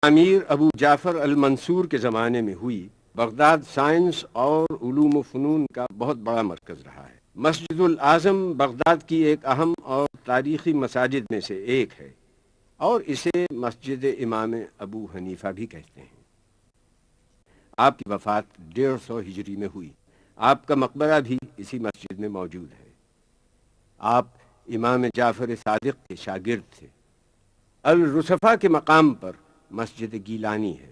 امیر ابو جعفر المنصور کے زمانے میں ہوئی۔ بغداد سائنس اور علوم و فنون کا بہت بڑا مرکز رہا ہے۔ مسجد الاعظم بغداد کی ایک اہم اور تاریخی مساجد میں سے ایک ہے اور اسے مسجد امام ابو حنیفہ بھی کہتے ہیں۔ آپ کی وفات 150 ہجری میں ہوئی۔ آپ کا مقبرہ بھی اسی مسجد میں موجود ہے۔ آپ امام جعفر صادق کے شاگرد تھے۔ الرصفہ کے مقام پر مسجد گیلانی ہے۔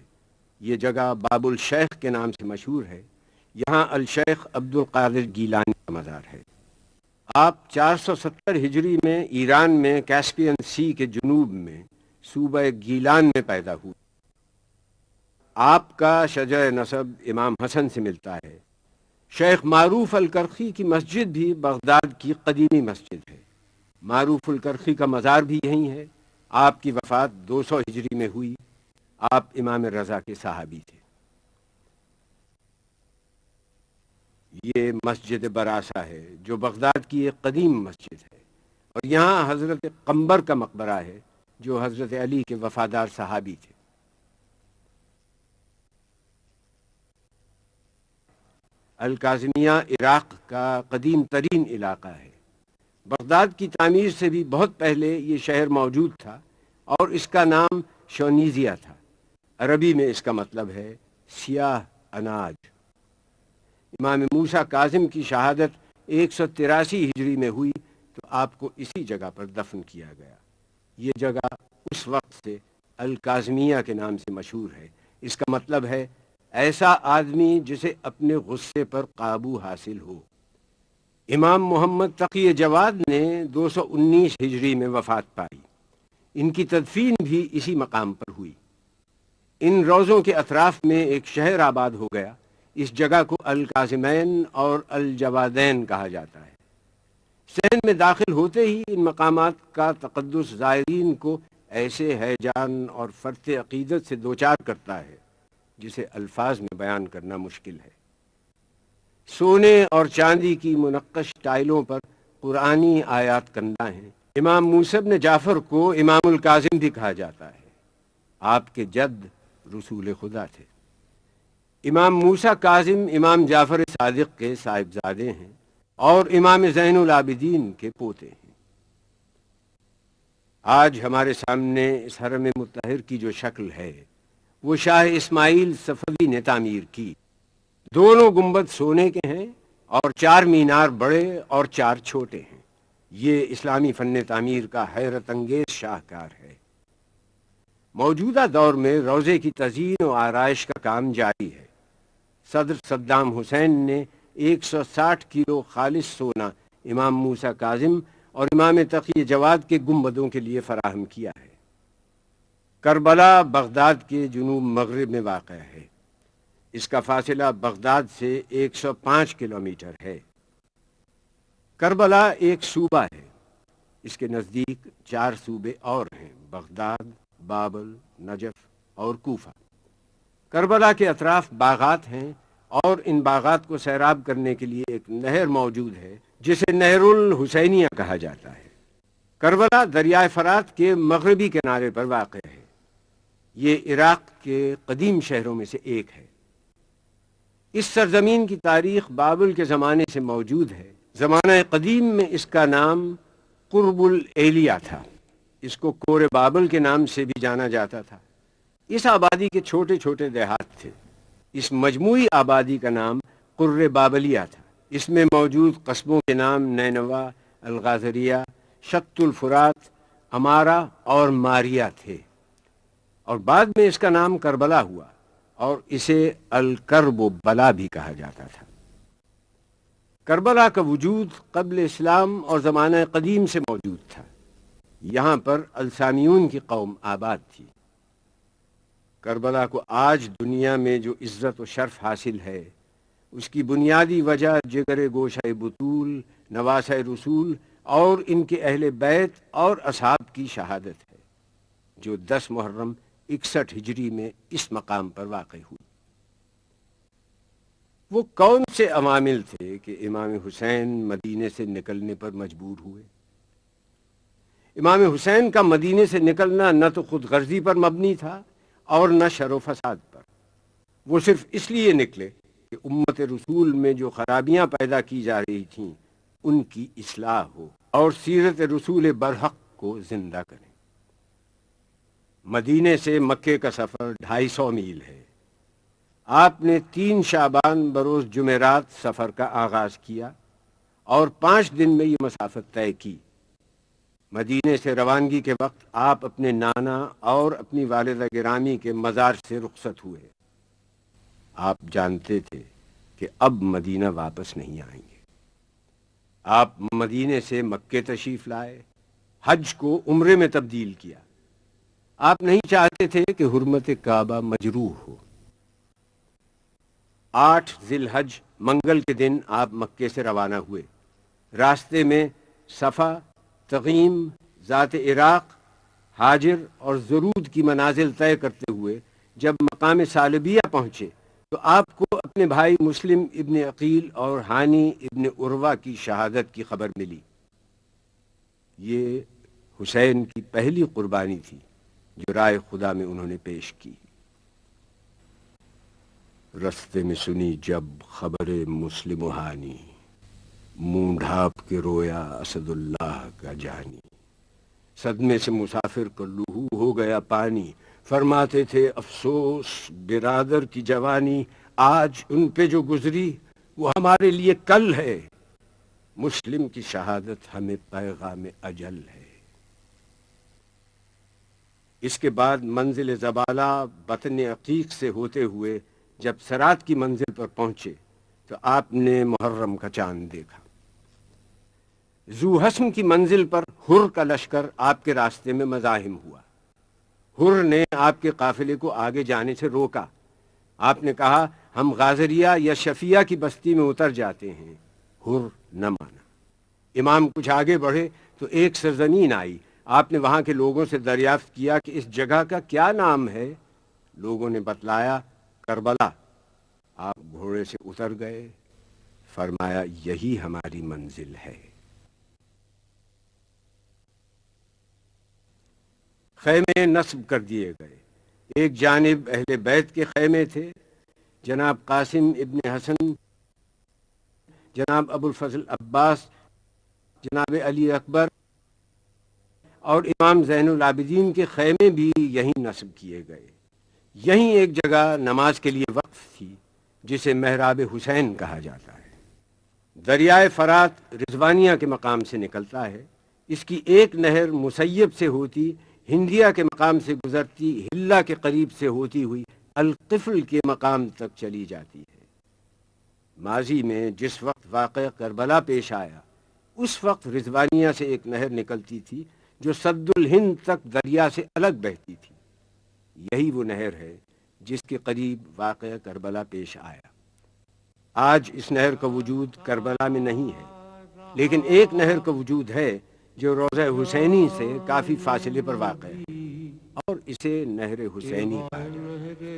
یہ جگہ باب الشیخ کے نام سے مشہور ہے۔ یہاں الشیخ عبد القادر گیلانی کا مزار ہے۔ آپ 470 ہجری میں ایران میں کیسپین سی کے جنوب میں صوبہ گیلان میں پیدا ہوئے۔ آپ کا شجر نسب امام حسن سے ملتا ہے۔ شیخ معروف الکرخی کی مسجد بھی بغداد کی قدیمی مسجد ہے۔ معروف الکرخی کا مزار بھی یہیں ہے۔ آپ کی وفات 200 ہجری میں ہوئی۔ آپ امام رضا کے صحابی تھے۔ یہ مسجد براسا ہے جو بغداد کی ایک قدیم مسجد ہے، اور یہاں حضرت قمبر کا مقبرہ ہے جو حضرت علی کے وفادار صحابی تھے۔ الکاظمیہ عراق کا قدیم ترین علاقہ ہے۔ بغداد کی تعمیر سے بھی بہت پہلے یہ شہر موجود تھا اور اس کا نام شونیزیا تھا۔ عربی میں اس کا مطلب ہے سیاہ اناج۔ امام موسیٰ کاظم کی شہادت 183 ہجری میں ہوئی تو آپ کو اسی جگہ پر دفن کیا گیا۔ یہ جگہ اس وقت سے الکاظمیہ کے نام سے مشہور ہے۔ اس کا مطلب ہے ایسا آدمی جسے اپنے غصے پر قابو حاصل ہو۔ امام محمد تقی جواد نے 219 ہجری میں وفات پائی۔ ان کی تدفین بھی اسی مقام پر ہوئی۔ ان روضوں کے اطراف میں ایک شہر آباد ہو گیا۔ اس جگہ کو الکاظمین اور الجوادین کہا جاتا ہے۔ صحن میں داخل ہوتے ہی ان مقامات کا تقدس زائرین کو ایسے ہیجان اور فرط عقیدت سے دوچار کرتا ہے جسے الفاظ میں بیان کرنا مشکل ہے۔ سونے اور چاندی کی منقش ٹائلوں پر قرآنی آیات کندہ ہیں۔ امام موسیٰ بن جعفر کو امام الکاظم بھی کہا جاتا ہے۔ آپ کے جد رسول خدا تھے۔ امام موسیٰ کاظم امام جعفر صادق کے صاحبزادے ہیں اور امام زین العابدین کے پوتے ہیں۔ آج ہمارے سامنے اس حرم مطہر کی جو شکل ہے وہ شاہ اسماعیل صفوی نے تعمیر کی۔ دونوں گنبد سونے کے ہیں اور 4 مینار بڑے اور 4 چھوٹے ہیں۔ یہ اسلامی فن تعمیر کا حیرت انگیز شاہکار ہے۔ موجودہ دور میں روضے کی تزئین و آرائش کا کام جاری ہے۔ صدر صدام حسین نے 160 کلو خالص سونا امام موسیٰ کاظم اور امام تقی جواد کے گنبدوں کے لیے فراہم کیا ہے۔ کربلا بغداد کے جنوب مغرب میں واقع ہے۔ اس کا فاصلہ بغداد سے 105 کلومیٹر ہے۔ کربلا ایک صوبہ ہے۔ اس کے نزدیک 4 صوبے اور ہیں: بغداد، بابل، نجف اور کوفہ۔ کربلا کے اطراف باغات ہیں اور ان باغات کو سیراب کرنے کے لیے ایک نہر موجود ہے جسے نہر الحسینیہ کہا جاتا ہے۔ کربلا دریائے فرات کے مغربی کنارے پر واقع ہے۔ یہ عراق کے قدیم شہروں میں سے ایک ہے۔ اس سرزمین کی تاریخ بابل کے زمانے سے موجود ہے۔ زمانہ قدیم میں اس کا نام قرب الایلیہ تھا۔ اس کو کور بابل کے نام سے بھی جانا جاتا تھا۔ اس آبادی کے چھوٹے چھوٹے دیہات تھے۔ اس مجموعی آبادی کا نام قر بابلیہ تھا۔ اس میں موجود قصبوں کے نام نینوا، الغازریہ، شط الفرات، امارہ اور ماریہ تھے، اور بعد میں اس کا نام کربلا ہوا اور اسے الکرب و بلا بھی کہا جاتا تھا۔ کربلا کا وجود قبل اسلام اور زمانہ قدیم سے موجود تھا۔ یہاں پر السامیون کی قوم آباد تھی۔ کربلا کو آج دنیا میں جو عزت و شرف حاصل ہے اس کی بنیادی وجہ جگر گوشہ بطول، نواسہ رسول اور ان کے اہل بیت اور اصحاب کی شہادت ہے جو 10 محرم 61 ہجری میں اس مقام پر واقع ہوئی۔ وہ کون سے عوامل تھے کہ امام حسین مدینے سے نکلنے پر مجبور ہوئے؟ امام حسین کا مدینے سے نکلنا نہ تو خود غرضی پر مبنی تھا اور نہ شر و فساد پر۔ وہ صرف اس لیے نکلے کہ امت رسول میں جو خرابیاں پیدا کی جا رہی تھیں ان کی اصلاح ہو اور سیرت رسول برحق کو زندہ کریں۔ مدینے سے مکے کا سفر 250 میل ہے۔ آپ نے 3 شعبان بروز جمعرات سفر کا آغاز کیا اور 5 دن میں یہ مسافت طے کی۔ مدینے سے روانگی کے وقت آپ اپنے نانا اور اپنی والدہ گرامی کے مزار سے رخصت ہوئے۔ آپ جانتے تھے کہ اب مدینہ واپس نہیں آئیں گے۔ آپ مدینے سے مکے تشریف لائے، حج کو عمرے میں تبدیل کیا۔ آپ نہیں چاہتے تھے کہ حرمت کعبہ مجروح ہو۔ 8 ذی الحج منگل کے دن آپ مکے سے روانہ ہوئے۔ راستے میں صفا، تغیم، ذات عراق، حاجر اور زرود کی منازل طے کرتے ہوئے جب مقام ثعلبیہ پہنچے تو آپ کو اپنے بھائی مسلم ابن عقیل اور ہانی ابن عروہ کی شہادت کی خبر ملی۔ یہ حسین کی پہلی قربانی تھی جو رائے خدا میں انہوں نے پیش کی۔ رستے میں سنی جب خبر مسلم و ہانی، منہ ڈھانپ کے رویا اسد اللہ کا جانی۔ صدمے سے مسافر کا لہو ہو گیا پانی، فرماتے تھے افسوس برادر کی جوانی، آج ان پہ جو گزری وہ ہمارے لیے کل ہے، مسلم کی شہادت ہمیں پیغام اجل ہے۔ اس کے بعد منزل زبالہ بطن عقیق سے ہوتے ہوئے جب سرات کی منزل پر پہنچے تو آپ نے محرم کا چاند دیکھا۔ ذو حسم کی منزل پر حر کا لشکر آپ کے راستے میں مزاحم ہوا۔ حر نے آپ کے قافلے کو آگے جانے سے روکا۔ آپ نے کہا ہم غازریہ یا شفیہ کی بستی میں اتر جاتے ہیں۔ حر نہ مانا۔ امام کچھ آگے بڑھے تو ایک سرزمین آئی۔ آپ نے وہاں کے لوگوں سے دریافت کیا کہ اس جگہ کا کیا نام ہے؟ لوگوں نے بتلایا کربلا۔ آپ گھوڑے سے اتر گئے، فرمایا یہی ہماری منزل ہے۔ خیمے نصب کر دیے گئے۔ ایک جانب اہل بیت کے خیمے تھے، جناب قاسم ابن حسن، جناب ابو الفضل عباس، جناب علی اکبر اور امام زین العابدین کے خیمے بھی یہیں نصب کیے گئے۔ یہیں ایک جگہ نماز کے لیے وقف تھی جسے محراب حسین کہا جاتا ہے۔ دریائے فرات رضوانیہ کے مقام سے نکلتا ہے۔ اس کی ایک نہر مسیب سے ہوتی ہندیہ کے مقام سے گزرتی ہلہ کے قریب سے ہوتی ہوئی القفل کے مقام تک چلی جاتی ہے۔ ماضی میں جس وقت واقعہ کربلا پیش آیا اس وقت رضوانیہ سے ایک نہر نکلتی تھی جو سد الہند تک دریا سے الگ بہتی تھی۔ یہی وہ نہر ہے جس کے قریب واقعہ کربلا پیش آیا۔ آج اس نہر کا وجود کربلا میں نہیں ہے، لیکن ایک نہر کا وجود ہے جو روضہ حسینی سے کافی فاصلے پر واقع ہے اور اسے نہر حسینی کہا جاتا ہے۔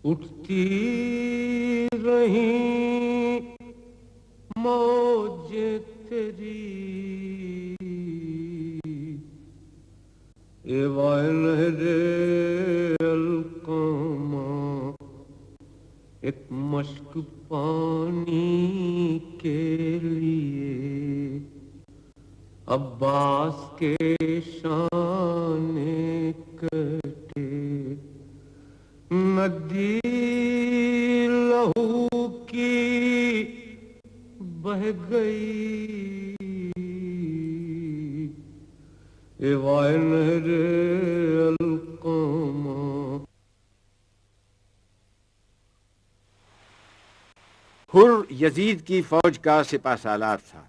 اٹھتی رہی موج تیری اے وائے نہر القامہ، ایک مشک پانی کے لیے عباس کے شان کٹے، ندی لہو کی بہ گئی اے وائے نہر القامہ۔ حر یزید کی فوج کا سپہ سالار تھا۔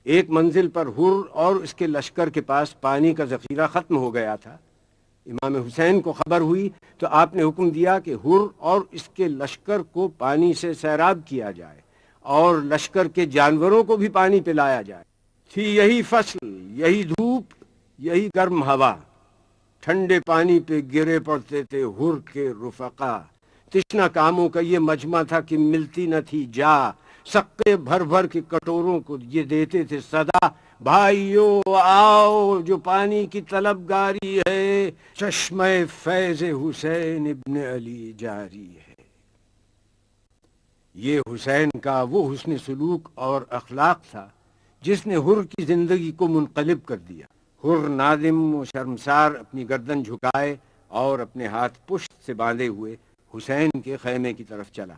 ایک منزل پر حر اور اس کے لشکر کے پاس پانی کا ذخیرہ ختم ہو گیا تھا۔ امام حسین کو خبر ہوئی تو آپ نے حکم دیا کہ حر اور اس کے لشکر کو پانی سے سیراب کیا جائے اور لشکر کے جانوروں کو بھی پانی پلایا جائے۔ تھی یہی فصل، یہی دھوپ، یہی گرم ہوا، ٹھنڈے پانی پہ گرے پڑتے تھے حر کے رفقا۔ تشنا کاموں کا یہ مجمع تھا کہ ملتی نہ تھی جا، سقے بھر بھر کے کٹوروں کو یہ دیتے تھے صدا، بھائیو آؤ، جو پانی کی طلبگاری ہے چشمہ فیض حسین ابن علی جاری ہے۔ یہ حسین کا وہ حسن سلوک اور اخلاق تھا جس نے حر کی زندگی کو منقلب کر دیا۔ حر نادم و شرمسار اپنی گردن جھکائے اور اپنے ہاتھ پشت سے باندھے ہوئے حسین کے خیمے کی طرف چلا۔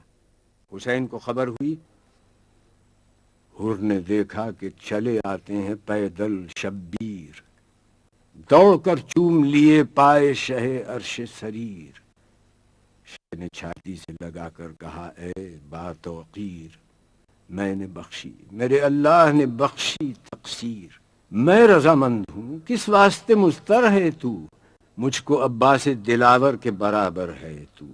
حسین کو خبر ہوئی۔ حر نے دیکھا کہ چلے آتے ہیں پیدل شبیر، دوڑ کر چوم لیے پائے شہ عرش سریر۔ شہ نے چھاتی سے لگا کر کہا اے با توقیر، میں نے بخشی، میرے اللہ نے بخشی تقصیر۔ میں رضامند ہوں، کس واسطے مضطر ہے تو، مجھ کو عباس دلاور کے برابر ہے تو۔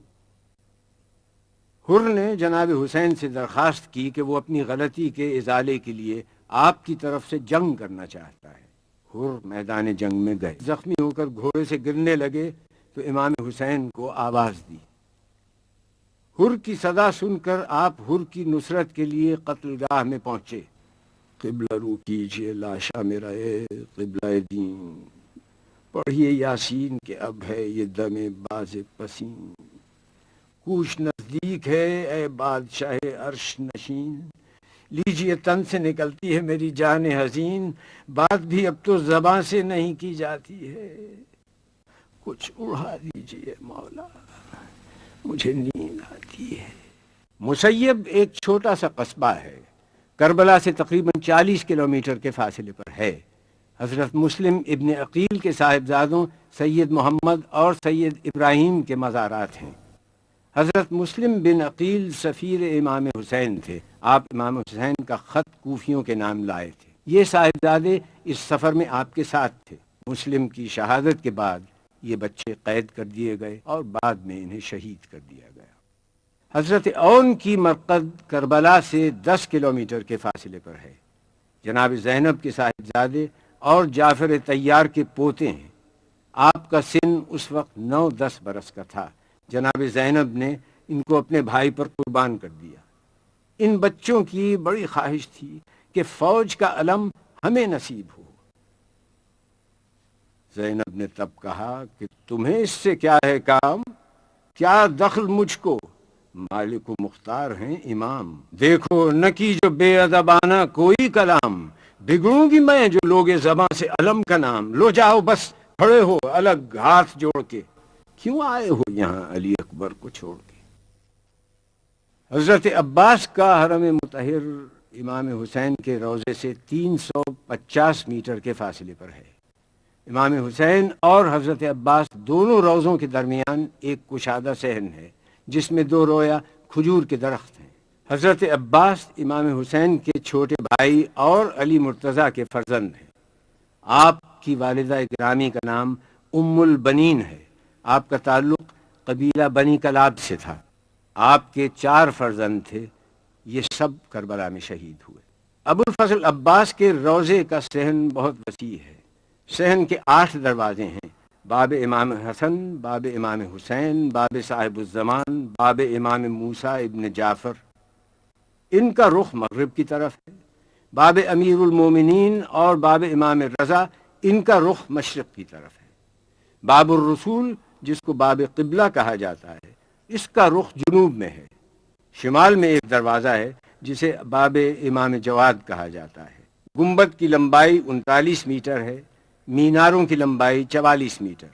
حر نے جناب حسین سے درخواست کی کہ وہ اپنی غلطی کے ازالے کے لیے آپ کی طرف سے جنگ کرنا چاہتا ہے۔ حر میدان جنگ میں گئے، زخمی ہو کر گھوڑے سے گرنے لگے تو امام حسین کو آواز دی۔ حر کی صدا سن کر آپ حر کی نصرت کے لیے قتل گاہ میں پہنچے۔ قبلہ رو کیجئے لاشا میرا اے قبلہ دین، پڑھیے یاسین کہ اب ہے یہ دم باز پسین۔ کوش نزدیک ہے اے بادشاہ عرش نشین، لیجئے تن سے نکلتی ہے میری جان حزین، بات بھی اب تو زباں سے نہیں کی جاتی ہے، کچھ اڑا دیجئے مولا، مجھے نیند آتی ہے۔ مسیب ایک چھوٹا سا قصبہ ہے، کربلا سے تقریباً 40 کلومیٹر کے فاصلے پر ہے۔ حضرت مسلم ابن عقیل کے صاحبزادوں سید محمد اور سید ابراہیم کے مزارات ہیں۔ حضرت مسلم بن عقیل سفیر امام حسین تھے۔ آپ امام حسین کا خط کوفیوں کے نام لائے تھے۔ یہ صاحبزادے اس سفر میں آپ کے ساتھ تھے۔ مسلم کی شہادت کے بعد یہ بچے قید کر دیے گئے اور بعد میں انہیں شہید کر دیا گیا۔ حضرت اون کی مرقد کربلا سے 10 کلومیٹر کے فاصلے پر ہے۔ جناب زینب کے صاحبزادے اور جعفر طیار کے پوتے ہیں۔ آپ کا سن اس وقت 9-10 برس کا تھا۔ جناب زینب نے ان کو اپنے بھائی پر قربان کر دیا۔ ان بچوں کی بڑی خواہش تھی کہ فوج کا علم ہمیں نصیب ہو۔ زینب نے تب کہا کہ تمہیں اس سے کیا ہے کام، کیا دخل مجھ کو، مالک و مختار ہیں امام۔ دیکھو نہ کی جو بے ادبانہ کوئی کلام، بگڑوں گی میں جو لوگے زباں سے علم کا نام۔ لو جاؤ بس کھڑے ہو الگ ہاتھ جوڑ کے، کیوں آئے ہو یہاں علی اکبر کو چھوڑ کے۔ حضرت عباس کا حرم مطہر امام حسین کے روضے سے 350 میٹر کے فاصلے پر ہے۔ امام حسین اور حضرت عباس دونوں روضوں کے درمیان ایک کشادہ صحن ہے جس میں 2 رویا کھجور کے درخت ہیں۔ حضرت عباس امام حسین کے چھوٹے بھائی اور علی مرتضیٰ کے فرزند ہیں۔ آپ کی والدہ گرامی کا نام ام البنین ہے۔ آپ کا تعلق قبیلہ بنی کلاب سے تھا۔ آپ کے 4 فرزند تھے، یہ سب کربلا میں شہید ہوئے۔ ابو الفضل عباس کے روضے کا صحن بہت وسیع ہے۔ صحن کے 8 دروازے ہیں: باب امام حسن، باب امام حسین، باب صاحب الزمان، باب امام موسیٰ ابن جعفر۔ ان کا رخ مغرب کی طرف ہے۔ باب امیر المومنین اور باب امام رضا، ان کا رخ مشرق کی طرف ہے۔ باب الرسول جس کو باب قبلہ کہا جاتا ہے، اس کا رخ جنوب میں ہے۔ شمال میں ایک دروازہ ہے جسے باب امام جواد کہا جاتا ہے۔ گنبد کی لمبائی 39 میٹر ہے، میناروں کی لمبائی 44 میٹر۔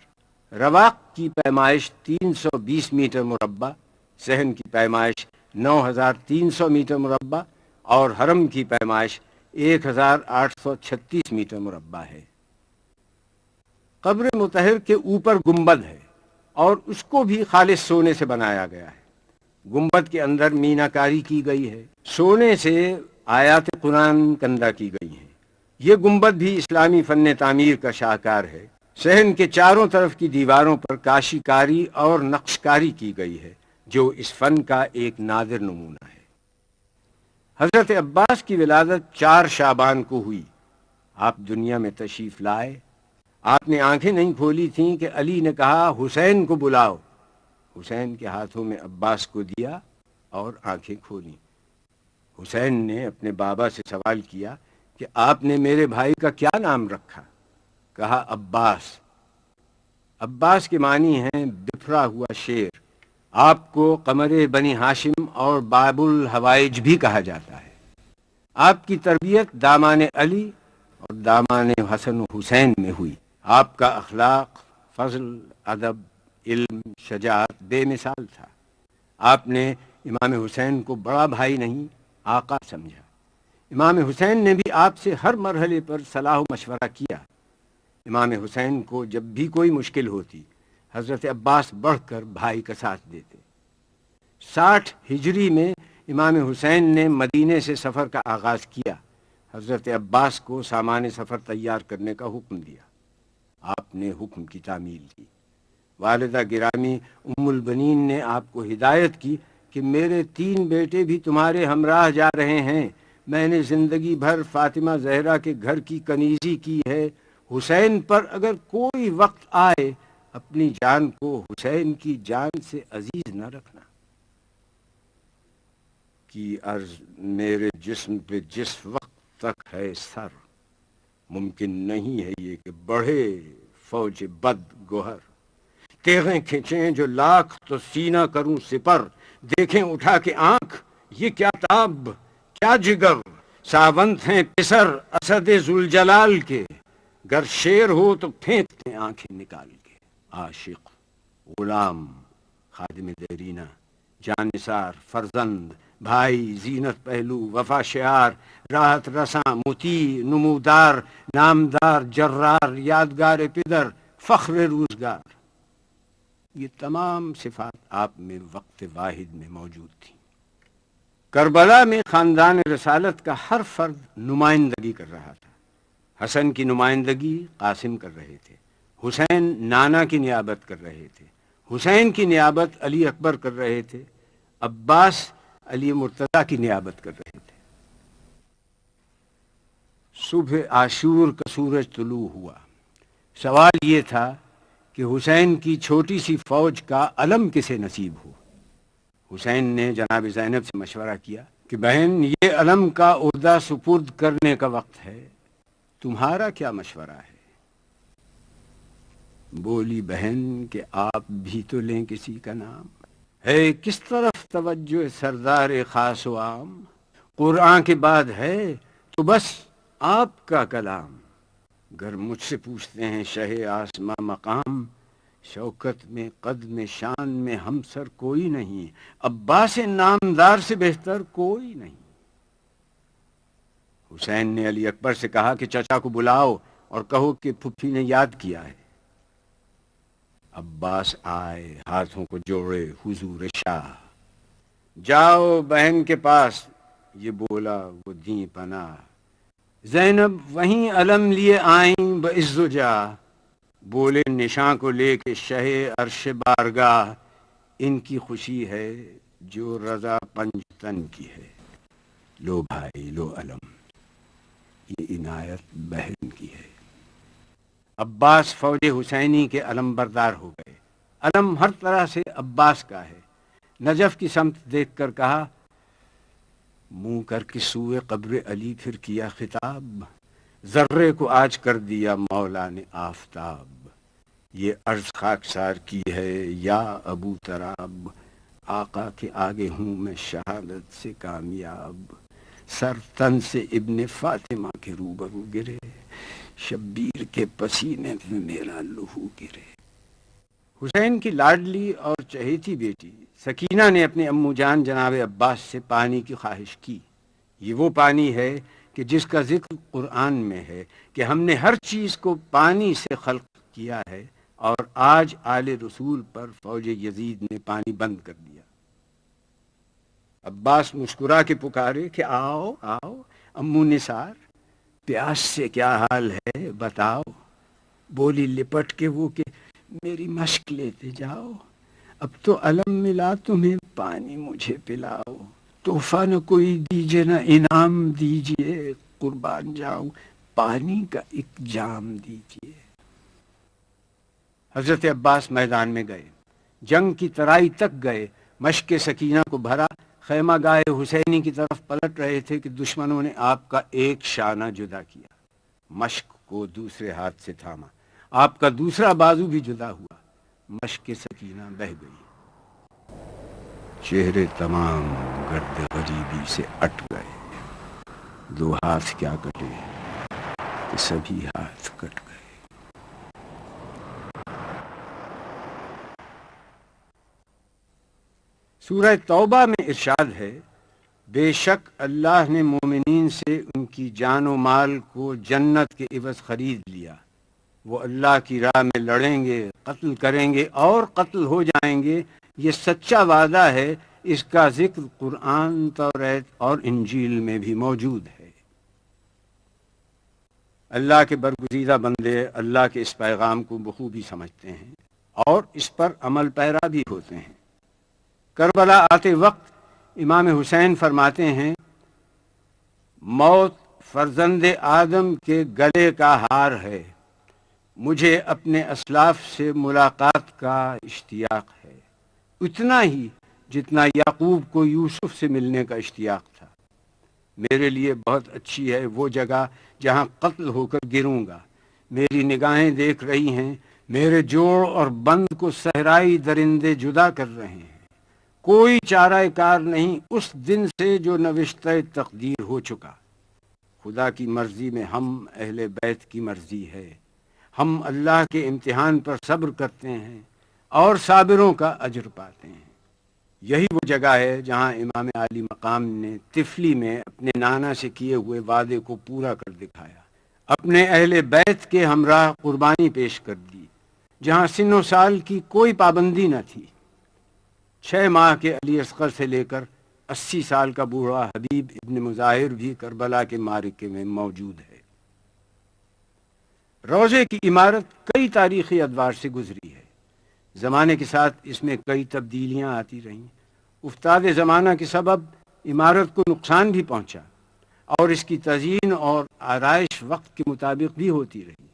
رواق کی پیمائش 320 میٹر مربع، صحن کی پیمائش 9300 میٹر مربع اور حرم کی پیمائش 1836 میٹر مربع ہے۔ قبر مطہر کے اوپر گنبد ہے اور اس کو بھی خالص سونے سے بنایا گیا ہے۔ گنبد کے اندر میناکاری کی گئی ہے، سونے سے آیات قرآن کندہ کی گئی ہیں۔ یہ گنبد بھی اسلامی فن تعمیر کا شاہکار ہے۔ صحن کے چاروں طرف کی دیواروں پر کاشی کاری اور نقش کاری کی گئی ہے جو اس فن کا ایک نادر نمونہ ہے۔ حضرت عباس کی ولادت 4 شعبان کو ہوئی۔ آپ دنیا میں تشریف لائے۔ آپ نے آنکھیں نہیں کھولی تھیں کہ علی نے کہا حسین کو بلاؤ۔ حسین کے ہاتھوں میں عباس کو دیا اور آنکھیں کھولیں۔ حسین نے اپنے بابا سے سوال کیا کہ آپ نے میرے بھائی کا کیا نام رکھا؟ کہا عباس۔ عباس کے معنی ہیں بفرا ہوا شیر۔ آپ کو قمر بنی ہاشم اور باب الحوائج بھی کہا جاتا ہے۔ آپ کی تربیت دامان علی اور دامان حسن و حسین میں ہوئی۔ آپ کا اخلاق، فضل، ادب، علم، شجاعت بے مثال تھا۔ آپ نے امام حسین کو بڑا بھائی نہیں، آقا سمجھا۔ امام حسین نے بھی آپ سے ہر مرحلے پر صلاح و مشورہ کیا۔ امام حسین کو جب بھی کوئی مشکل ہوتی، حضرت عباس بڑھ کر بھائی کا ساتھ دیتے۔ 60 ہجری میں امام حسین نے مدینے سے سفر کا آغاز کیا۔ حضرت عباس کو سامان سفر تیار کرنے کا حکم دیا۔ آپ نے حکم کی تعمیل کی۔ والدہ گرامی ام البنین نے آپ کو ہدایت کی کہ میرے 3 بیٹے بھی تمہارے ہمراہ جا رہے ہیں۔ میں نے زندگی بھر فاطمہ زہرا کے گھر کی کنیزی کی ہے۔ حسین پر اگر کوئی وقت آئے، اپنی جان کو حسین کی جان سے عزیز نہ رکھنا۔ کی عرض میرے جسم پہ جس وقت تک ہے سر، ممکن نہیں ہے یہ کہ بڑھے فوج بد گوہر۔ تیغیں کھینچیں جو لاکھ تو سینہ کروں سپر، دیکھیں اٹھا کے آنکھ یہ کیا تاب کیا جگر۔ ساونت ہیں پسر اسد ذوالجلال کے، گر شیر ہو تو پھینکتے آنکھیں نکال کے۔ عاشق، غلام، خادم دیرینہ، جانثار، فرزند، بھائی، زینت پہلو، وفا شعار، راحت رساں، مطیع، نمودار، نامدار، جرار، یادگار پدر، فخر روزگار، یہ تمام صفات آپ میں وقت واحد میں موجود تھیں۔ کربلا میں خاندان رسالت کا ہر فرد نمائندگی کر رہا تھا۔ حسن کی نمائندگی قاسم کر رہے تھے، حسین نانا کی نیابت کر رہے تھے، حسین کی نیابت علی اکبر کر رہے تھے، عباس علی مرتضیٰ کی نیابت کر رہے تھے۔ صبح عاشور کا سورج طلوع ہوا۔ سوال یہ تھا کہ حسین کی چھوٹی سی فوج کا علم کسے نصیب ہو۔ حسین نے جناب زینب سے مشورہ کیا کہ بہن، یہ علم کا عہدہ سپرد کرنے کا وقت ہے، تمہارا کیا مشورہ ہے؟ بولی بہن کہ آپ بھی تو لیں کسی کا نام۔ ہے کس طرف توجہ سردار خاص و عام، قرآن کے بعد ہے تو بس آپ کا کلام۔ گر مجھ سے پوچھتے ہیں شہ آسماں مقام، شوکت میں قد میں شان میں ہم سر کوئی نہیں، عباس نامدار سے بہتر کوئی نہیں۔ حسین نے علی اکبر سے کہا کہ چچا کو بلاؤ اور کہو کہ پھپھی نے یاد کیا ہے۔ عباس آئے، ہاتھوں کو جوڑے، حضور شاہ جاؤ بہن کے پاس، یہ بولا وہ دیں پناہ۔ زینب وہیں علم لیے آئیں بعز و جاہ، بولے نشاں کو لے کے شہ عرش بارگاہ، ان کی خوشی ہے جو رضا پنجتن کی ہے۔ لو بھائی لو علم، یہ عنایت بہن کی ہے۔ عباس فوج حسینی کے علم بردار ہو گئے۔ علم ہر طرح سے عباس کا ہے۔ نجف کی سمت دیکھ کر کہا، منہ کر کے سوئے قبر علی پھر کیا خطاب، ذرے کو آج کر دیا مولا نے آفتاب۔ یہ عرض خاکسار کی ہے یا ابو تراب، آقا کے آگے ہوں میں شہادت سے کامیاب۔ سر تن سے ابن فاطمہ کے روبرو گرے، شبیر کے پسینے میں میرا لہو گرے۔ حسین کی لاڈلی اور چہیتی بیٹی سکینہ نے اپنے امو جان جناب عباس سے پانی کی خواہش کی۔ یہ وہ پانی ہے کہ جس کا ذکر قرآن میں ہے کہ ہم نے ہر چیز کو پانی سے خلق کیا ہے، اور آج آل رسول پر فوج یزید نے پانی بند کر دیا۔ عباس مسکرا کے پکارے کہ آؤ آؤ امو نثار، پیاس سے کیا حال ہے بتاؤ۔ بولی لپٹ کے وہ کہ میری مشق لیتے جاؤ، اب تو علم ملا تمہیں پانی مجھے پلاؤ۔ تحفہ نہ کوئی دیجیے نہ انعام دیجیے، قربان جاؤں پانی کا ایک جام دیجیے۔ حضرت عباس میدان میں گئے، جنگ کی ترائی تک گئے، مشق سکینہ کو بھرا، خیمہ گاہ حسینی کی طرف پلٹ رہے تھے کہ دشمنوں نے آپ کا ایک شانہ جدا کیا، مشق کو دوسرے ہاتھ سے تھاما، آپ کا دوسرا بازو بھی جدا ہوا، مشق سکینہ بہہ گئی، چہرے تمام گرد غریبی سے اٹ گئے، دو ہاتھ کیا کٹے کہ سبھی ہاتھ کٹ گئے۔ سورہ توبہ میں ارشاد ہے، بے شک اللہ نے مومنین سے ان کی جان و مال کو جنت کے عوض خرید لیا، وہ اللہ کی راہ میں لڑیں گے، قتل کریں گے اور قتل ہو جائیں گے، یہ سچا وعدہ ہے، اس کا ذکر قرآن، توریت اور انجیل میں بھی موجود ہے۔ اللہ کے برگزیدہ بندے اللہ کے اس پیغام کو بخوبی سمجھتے ہیں اور اس پر عمل پیرا بھی ہوتے ہیں۔ کربلا آتے وقت امام حسین فرماتے ہیں، موت فرزند آدم کے گلے کا ہار ہے، مجھے اپنے اسلاف سے ملاقات کا اشتیاق ہے، اتنا ہی جتنا یعقوب کو یوسف سے ملنے کا اشتیاق تھا۔ میرے لیے بہت اچھی ہے وہ جگہ جہاں قتل ہو کر گروں گا، میری نگاہیں دیکھ رہی ہیں، میرے جوڑ اور بند کو صحرائی درندے جدا کر رہے ہیں، کوئی چارہ کار نہیں اس دن سے جو نوشتہ تقدیر ہو چکا۔ خدا کی مرضی میں ہم اہل بیت کی مرضی ہے، ہم اللہ کے امتحان پر صبر کرتے ہیں اور صابروں کا اجر پاتے ہیں۔ یہی وہ جگہ ہے جہاں امام عالی مقام نے طفلی میں اپنے نانا سے کیے ہوئے وعدے کو پورا کر دکھایا، اپنے اہل بیت کے ہمراہ قربانی پیش کر دی، جہاں سن و سال کی کوئی پابندی نہ تھی۔ 6 ماہ کے علی اصغر سے لے کر 80 سال کا بوڑھا حبیب ابن مظاہر بھی کربلا کے معرکے میں موجود ہے۔ روضے کی عمارت کئی تاریخی ادوار سے گزری ہے، زمانے کے ساتھ اس میں کئی تبدیلیاں آتی رہیں، افتاد زمانہ کے سبب عمارت کو نقصان بھی پہنچا اور اس کی تزئین اور آرائش وقت کے مطابق بھی ہوتی رہی۔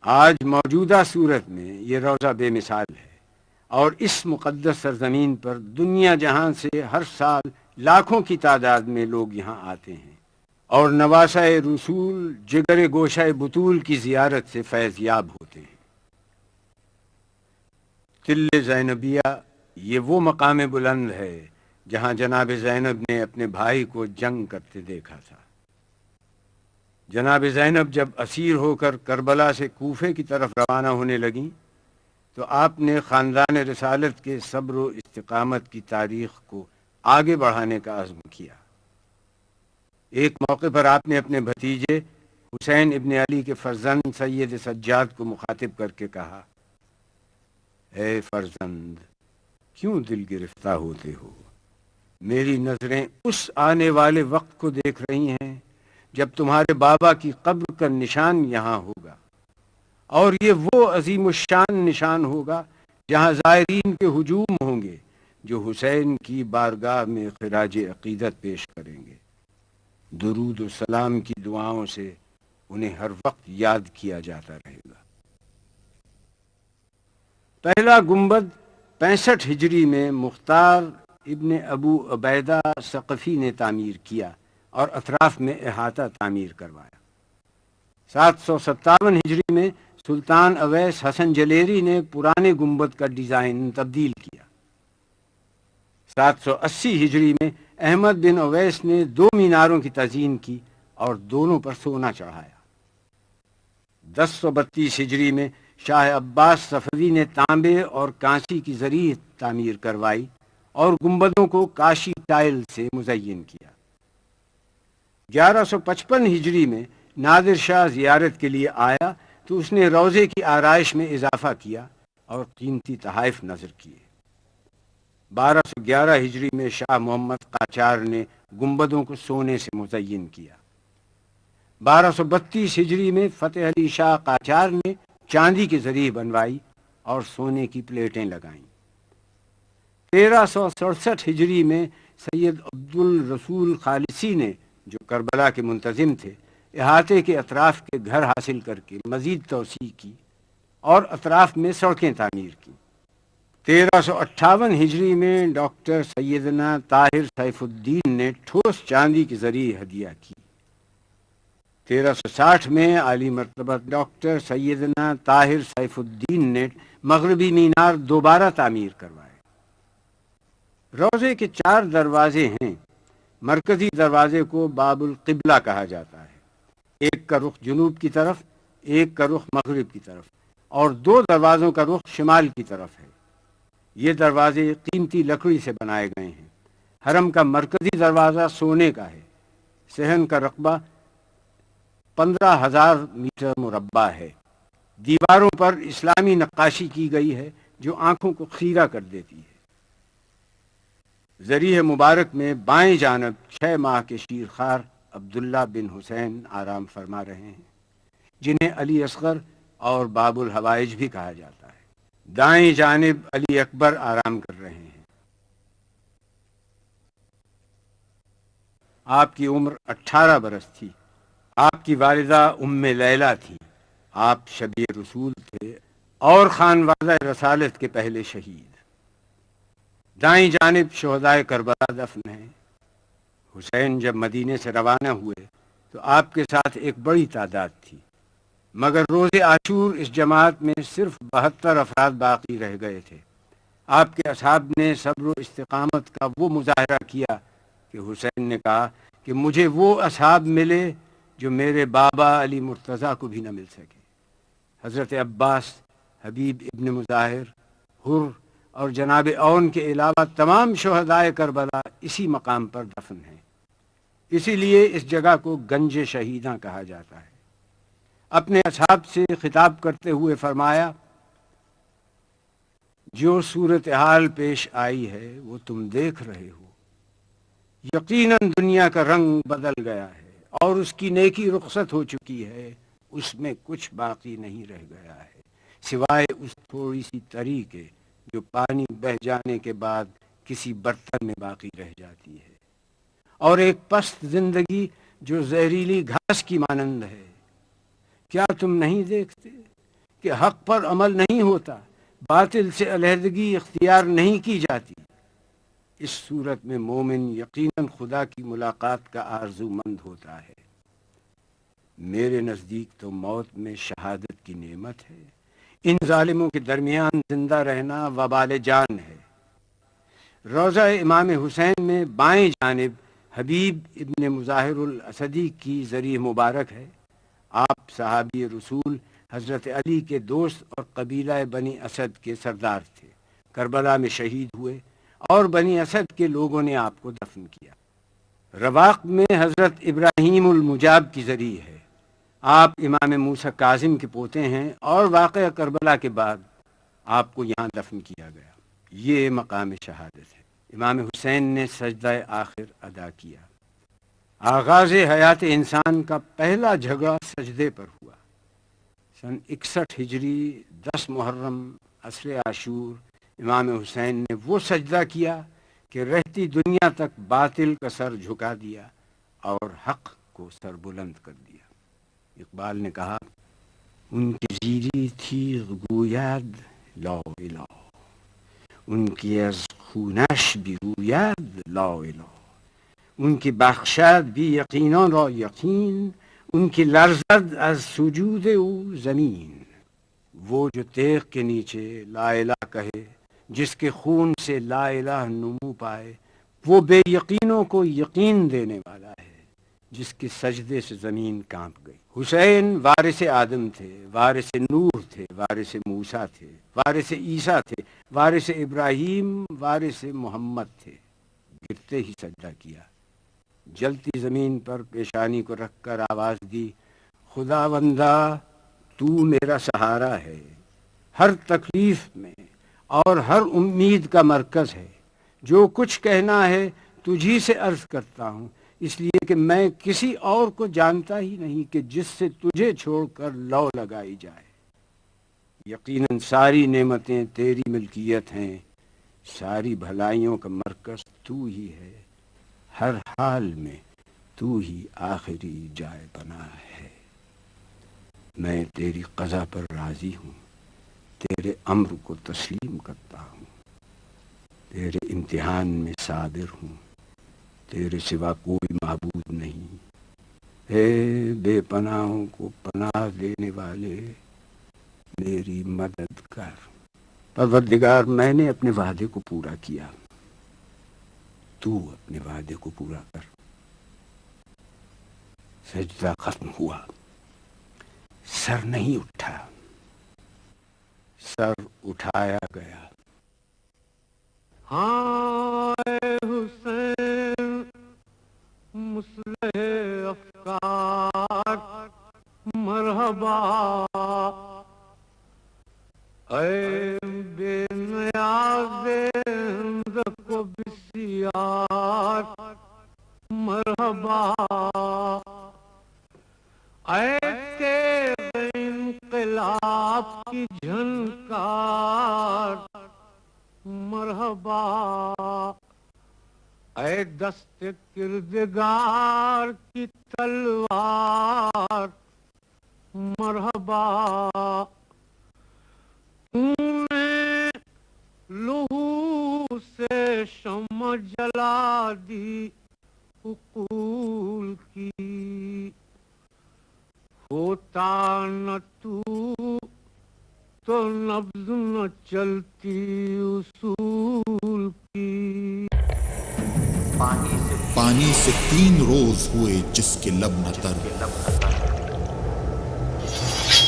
آج موجودہ صورت میں یہ روضہ بے مثال ہے اور اس مقدس سرزمین پر دنیا جہاں سے ہر سال لاکھوں کی تعداد میں لوگ یہاں آتے ہیں اور نواسہ رسول جگر گوشہ بطول کی زیارت سے فیض یاب ہوتے ہیں۔ تل زینبیہ یہ وہ مقام بلند ہے جہاں جناب زینب نے اپنے بھائی کو جنگ کرتے دیکھا تھا۔ جناب زینب جب اسیر ہو کر کربلا سے کوفے کی طرف روانہ ہونے لگیں تو آپ نے خاندان رسالت کے صبر و استقامت کی تاریخ کو آگے بڑھانے کا عزم کیا۔ ایک موقع پر آپ نے اپنے بھتیجے حسین ابن علی کے فرزند سید سجاد کو مخاطب کر کے کہا، اے فرزند، کیوں دل گرفتہ ہوتے ہو؟ میری نظریں اس آنے والے وقت کو دیکھ رہی ہیں جب تمہارے بابا کی قبر کا نشان یہاں ہوگا، اور یہ وہ عظیم الشان نشان ہوگا جہاں زائرین کے ہجوم ہوں گے جو حسین کی بارگاہ میں خراج عقیدت پیش کریں گے، درود و سلام کی دعاؤں سے انہیں ہر وقت یاد کیا جاتا رہے گا۔ پہلا گنبد 65 ہجری میں مختار ابن ابو عبیدہ ثقفی نے تعمیر کیا اور اطراف میں احاطہ تعمیر کروایا۔ 757 ہجری میں سلطان اویس حسن جلیری نے پرانے گنبد کا ڈیزائن تبدیل کیا۔ 780 ہجری میں احمد بن اویس نے 2 میناروں کی تزئین کی اور دونوں پر سونا چڑھایا۔ 1032 ہجری میں شاہ عباس صفوی نے تانبے اور کانسی کی زرعی تعمیر کروائی اور گنبدوں کو کاشی ٹائل سے مزین کیا۔ 1155 ہجری میں نادر شاہ زیارت کے لیے آیا تو اس نے روضے کی آرائش میں اضافہ کیا اور قیمتی تحائف نظر کیے۔ 1211 ہجری میں شاہ محمد قاجار نے گنبدوں کو سونے سے مزین کیا۔ 1232 ہجری میں فتح علی شاہ قاجار نے چاندی کے ذریعے بنوائی اور سونے کی پلیٹیں لگائیں۔ 1367 ہجری میں سید عبد الرسول خالصی نے، جو کربلا کے منتظم تھے، احاطے کے اطراف کے گھر حاصل کر کے مزید توسیع کی اور اطراف میں سڑکیں تعمیر کی۔ 1358 ہجری میں ڈاکٹر سیدنا طاہر سیف الدین نے ٹھوس چاندی کے ذریعے ہدیہ کی۔ 1360 میں عالی مرتبہ ڈاکٹر سیدنا طاہر سیف الدین نے مغربی مینار دوبارہ تعمیر کروائے۔ روضے کے 4 دروازے ہیں۔ مرکزی دروازے کو باب القبلہ کہا جاتا ہے، ایک کا رخ جنوب کی طرف، ایک کا رخ مغرب کی طرف، اور 2 دروازوں کا رخ شمال کی طرف ہے۔ یہ دروازے قیمتی لکڑی سے بنائے گئے ہیں۔ حرم کا مرکزی دروازہ سونے کا ہے۔ صحن کا رقبہ 15,000 میٹر مربع ہے۔ دیواروں پر اسلامی نقاشی کی گئی ہے جو آنکھوں کو خیرہ کر دیتی ہے۔ ذریح مبارک میں بائیں جانب 6 ماہ کے شیرخوار عبداللہ بن حسین آرام فرما رہے ہیں، جنہیں علی اصغر اور باب الحوائج بھی کہا جاتا ہے۔ دائیں جانب علی اکبر آرام کر رہے ہیں۔ آپ کی عمر 18 برس تھی۔ آپ کی والدہ ام لیلہ تھی۔ آپ شبیہ رسول تھے اور خانوادہ رسالت کے پہلے شہید۔ دائیں جانب شہدائے کربلا دفن ہیں۔ حسین جب مدینے سے روانہ ہوئے تو آپ کے ساتھ ایک بڑی تعداد تھی، مگر روز عاشور اس جماعت میں صرف 72 افراد باقی رہ گئے تھے۔ آپ کے اصحاب نے صبر و استقامت کا وہ مظاہرہ کیا کہ حسین نے کہا کہ مجھے وہ اصحاب ملے جو میرے بابا علی مرتضیٰ کو بھی نہ مل سکے۔ حضرت عباس، حبیب ابن مظاہر، حر اور جناب اون کے علاوہ تمام شہدائے کربلا اسی مقام پر دفن ہیں۔ اسی لیے اس جگہ کو گنج شہیداں کہا جاتا ہے۔ اپنے اصحاب سے خطاب کرتے ہوئے فرمایا، جو صورتحال پیش آئی ہے وہ تم دیکھ رہے ہو۔ یقیناً دنیا کا رنگ بدل گیا ہے اور اس کی نیکی رخصت ہو چکی ہے، اس میں کچھ باقی نہیں رہ گیا ہے سوائے اس تھوڑی سی تری کے جو پانی بہہ جانے کے بعد کسی برتن میں باقی رہ جاتی ہے، اور ایک پست زندگی جو زہریلی گھاس کی مانند ہے۔ کیا تم نہیں دیکھتے کہ حق پر عمل نہیں ہوتا، باطل سے علیحدگی اختیار نہیں کی جاتی؟ اس صورت میں مومن یقیناً خدا کی ملاقات کا آرزو مند ہوتا ہے۔ میرے نزدیک تو موت میں شہادت کی نعمت ہے، ان ظالموں کے درمیان زندہ رہنا وبال جان ہے۔ روضہ امام حسین میں بائیں جانب حبیب ابن مظاہر الاسدی کی ذریح مبارک ہے۔ آپ صحابی رسول حضرت علی کے دوست اور قبیلہ بنی اسد کے سردار تھے۔ کربلا میں شہید ہوئے اور بنی اسد کے لوگوں نے آپ کو دفن کیا۔ رواق میں حضرت ابراہیم المجاب کی ذریح ہے۔ آپ امام موسیٰ کاظم کے پوتے ہیں اور واقعہ کربلا کے بعد آپ کو یہاں دفن کیا گیا۔ یہ مقام شہادت ہے۔ امام حسین نے سجدہ آخر ادا کیا۔ آغاز حیات انسان کا پہلا جھگڑا سجدے پر ہوا۔ سن 61 ہجری 10 محرم عصر عاشور امام حسین نے وہ سجدہ کیا کہ رہتی دنیا تک باطل کا سر جھکا دیا اور حق کو سر بلند کر دیا۔ اقبال نے کہا، ان کی زیری تھی گوید لا الہ، ان کی از خونش بیروید لا الہ، ان کی بخشد بی یقینان را یقین، ان کی لرزد از سجود او زمین۔ وہ جو تیغ کے نیچے لا الہ کہے، جس کے خون سے لا الہ نمو پائے، وہ بے یقینوں کو یقین دینے والا ہے، جس کے سجدے سے زمین کانپ گئی۔ حسین وارث آدم تھے، وارث نوح تھے، وارث موسیٰ تھے، وارث عیسیٰ تھے، وارث ابراہیم، وارث محمد تھے۔ گرتے ہی سجدہ کیا، جلتی زمین پر پیشانی کو رکھ کر آواز دی، خداوندا تو میرا سہارا ہے، ہر تکلیف میں اور ہر امید کا مرکز ہے۔ جو کچھ کہنا ہے تجھی سے عرض کرتا ہوں، اس لیے کہ میں کسی اور کو جانتا ہی نہیں کہ جس سے تجھے چھوڑ کر لو لگائی جائے۔ یقیناً ساری نعمتیں تیری ملکیت ہیں، ساری بھلائیوں کا مرکز تو ہی ہے، ہر حال میں تو ہی آخری جائے پناہ ہے۔ میں تیری قضا پر راضی ہوں، تیرے امر کو تسلیم کرتا ہوں۔ تیرے امتحان میں صابر ہوں، تیرے سوا کوئی معبود نہیں۔ اے بے پناہوں کو پناہ دینے والے، میری مدد کر۔ پروردگار، میں نے اپنے وعدے کو پورا کیا، تو اپنے وعدے کو پورا کر۔ سجدہ ختم ہوا، سر نہیں اٹھا، سر اٹھایا گیا۔ ہاں اے حسین مصلح افکار مرحبا، اے بے نیاز رزق و بسیار مرحبا، اے تیغ انقلاب کی جھنکار مرحبا، اے دست کردگار کی تلوار مرحبا، تو نے لہو سے شمع جلا دی عقول کی، ہوتا نہ تو نبض نہ چلتی اصول کی۔ پانی سے 3 روز ہوئے جس کے لب نہ تر،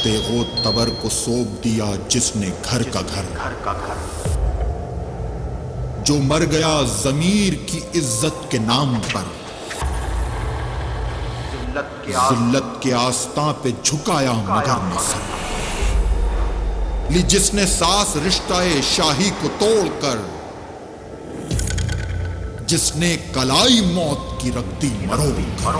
تیغ و تبر کو سونپ دیا جس نے گھر کا گھر، جو مر گیا ضمیر کی عزت کے نام پر، ذلت کے آستاں پہ جھکایا مگر نے سر، لی جس نے ساس رشتہ شاہی کو توڑ کر، جس نے کلائی موت کی رکھ دی مروڑ کر۔